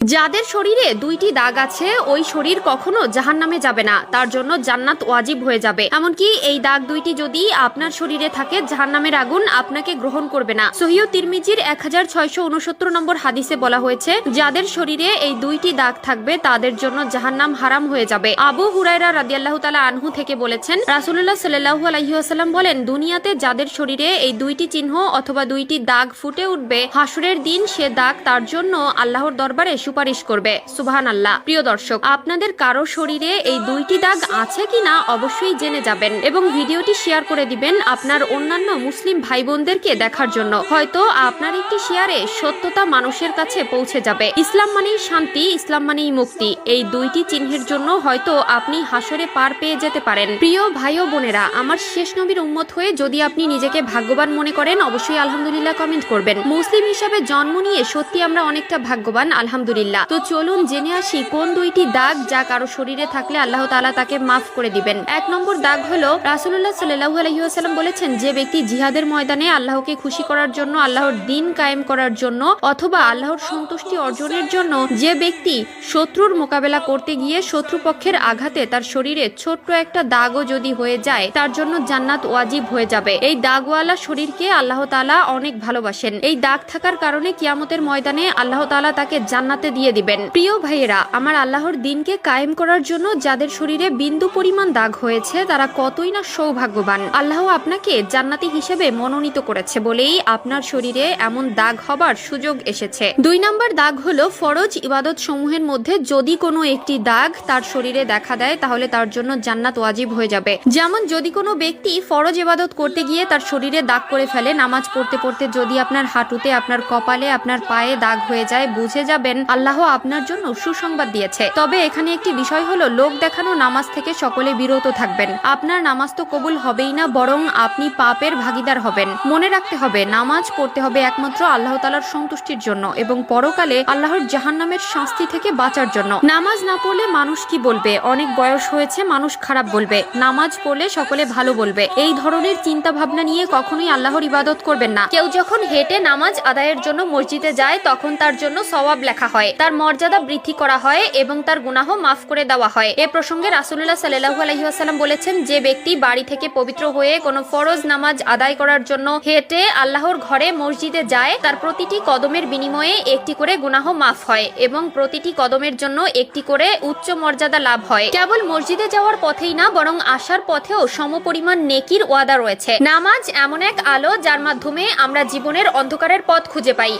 যাদের শরীরে দুইটি দাগ আছে ওই শরীর কখনো জাহান্নামে যাবে না, তার জন্য জান্নাত ওয়াজিব হয়ে যাবে। এমনকি এই দাগ দুইটি যদি আপনার শরীরে থাকে জাহান্নামের আগুন আপনাকে গ্রহণ করবে না। সহিহ তিরমিজির 1669 নম্বর হাদিসে বলা হয়েছে, যাদের শরীরে এই দুইটি দাগ থাকবে তাদের জন্য জাহান্নাম হারাম হয়ে যাবে। আবু হুরায়রা রাদিয়াল্লাহু তাআলা আনহু থেকে বলেছেন, রাসূলুল্লাহ সাল্লাল্লাহু আলাইহি ওয়াসাল্লাম বলেন, দুনিয়াতে যাদের শরীরে এই দুইটি চিহ্ন অথবা দুইটি দাগ ফুটে উঠবে, হাসরের দিন সে দাগ তার জন্য আল্লাহর দরবারে সুপারিশ করবে। সুবহানাল্লাহ। প্রিয় দর্শক, আপনাদের কারো শরীরে এই দুইটি দাগ আছে কিনা অবশ্যই জেনে যাবেন এবং ভিডিওটি শেয়ার করে দিবেন আপনার অন্যান্য মুসলিম ভাই বোনদেরকে দেখার জন্য। হয়তো আপনার একটি শেয়ারে সত্যতা মানুষের কাছে পৌঁছে যাবে। ইসলাম মানেই শান্তি, ইসলাম মানেই মুক্তি। এই দুইটি চিহ্নের জন্য হয়তো আপনি হাসরে পার পেয়ে যেতে পারেন। প্রিয় ভাই ও বোনেরা, আমার শেষ নবীর উম্মত হয়ে যদি আপনি নিজেকে ভাগ্যবান মনে করেন অবশ্যই আলহামদুলিল্লাহ কমেন্ট করবেন। মুসলিম হিসাবে জন্ম নিয়ে সত্যি আমরা অনেকটা ভাগ্যবান, আলহামদুলিল্লাহ। তো চলুন জেনে আসি কোন দুইটি দাগ যা কারো শরীরে থাকলে আল্লাহ তাআলা তাকে মাফ করে দিবেন। এক নম্বর দাগ হলো, রাসূলুল্লাহ সাল্লাল্লাহু আলাইহি ওয়াসাল্লাম বলেছেন, যে ব্যক্তি জিহাদের ময়দানে আল্লাহকে খুশি করার জন্য, আল্লাহর দ্বীন কায়েম করার জন্য অথবা আল্লাহর সন্তুষ্টি অর্জনের জন্য যে ব্যক্তি শত্রুর মোকাবেলা করতে গিয়ে শত্রুপক্ষের আঘাতে তার শরীরে ছোট্ট একটা দাগও যদি হয়ে যায় তার জন্য জান্নাত ওয়াজিব হয়ে যাবে। এই দাগওয়ালা শরীরকে আল্লাহ তাআলা অনেক ভালোবাসেন। এই দাগ থাকার কারণে কিয়ামতের ময়দানে আল্লাহ তাআলা তাকে জান্নাতে দিয়ে দিবেন। প্রিয় ভাইয়েরা, আমার আল্লাহর দ্বীনকে কায়েম করার জন্য যাদের শরীরে বিন্দু পরিমাণ দাগ হয়েছে তারা কতই না সৌভাগ্যবান। আল্লাহ আপনাকে জান্নাতি হিসেবে মনোনীত করেছে বলেই আপনার শরীরে এমন দাগ হবার সুযোগ এসেছে। দুই নাম্বার দাগ হলো, ফরজ ইবাদত সমূহের মধ্যে যদি কোনো একটি দাগ তার শরীরে দেখা দেয় তাহলে তার জন্য জান্নাত ওয়াজিব হয়ে যাবে। যেমন যদি কোনো ব্যক্তি ফরজ ইবাদত করতে গিয়ে তার শরীরে দাগ করে ফেলে, নামাজ পড়তে পড়তে যদি আপনার হাঁটুতে, আপনার কপালে, আপনার পায়ে দাগ হয়ে যায়, বুঝে যাবেন আল্লাহ আপনার জন্য সুসংবাদ দিয়েছে। তবে এখানে একটি বিষয় হলো, লোক দেখানো নামাজ থেকে সকলে বিরত থাকবেন। আপনার নামাজ তো কবুল হবেই না, বরং আপনি পাপের ভাগীদার হবেন। মনে রাখতে হবে, নামাজ পড়তে হবে একমাত্র আল্লাহ তাআলার সন্তুষ্টির জন্য এবং পরকালে আল্লাহর জাহান্নামের শাস্তি থেকে বাঁচার জন্য। নামাজ না পড়লে মানুষ কি বলবে, অনেক বয়স হয়েছে মানুষ খারাপ বলবে, নামাজ পড়লে সকলে ভালো বলবে, এই ধরনের চিন্তা ভাবনা নিয়ে কখনোই আল্লাহর ইবাদত করবেন না। কেউ যখন হেঁটে নামাজ আদায়ের জন্য মসজিদে যায় তখন তার জন্য সওয়াব লেখা হয়, তার মর্যাদা বৃদ্ধি করা হয় এবং তার গুনাহ মাফ করে দেওয়া হয়। এ প্রসঙ্গে রাসূলুল্লাহ সাল্লাল্লাহু আলাইহি ওয়াসাল্লাম বলেছেন, যে ব্যক্তি বাড়ি থেকে পবিত্র হয়ে কোনো ফরজ নামাজ আদায় করার জন্য হেঁটে আল্লাহর ঘরে মসজিদে যায়, তার প্রতিটি কদমের বিনিময়ে একটি করে গুনাহ মাফ হয় এবং প্রতিটি কদমের জন্য একটি করে উচ্চ মর্যাদা লাভ হয়। কেবল মসজিদে যাওয়ার পথেই না, বরং আসার পথেও সমপরিমাণ নেকির ওয়াদা রয়েছে। নামাজ এমন এক আলো যার মাধ্যমে আমরা জীবনের অন্ধকারের পথ খুঁজে পাই।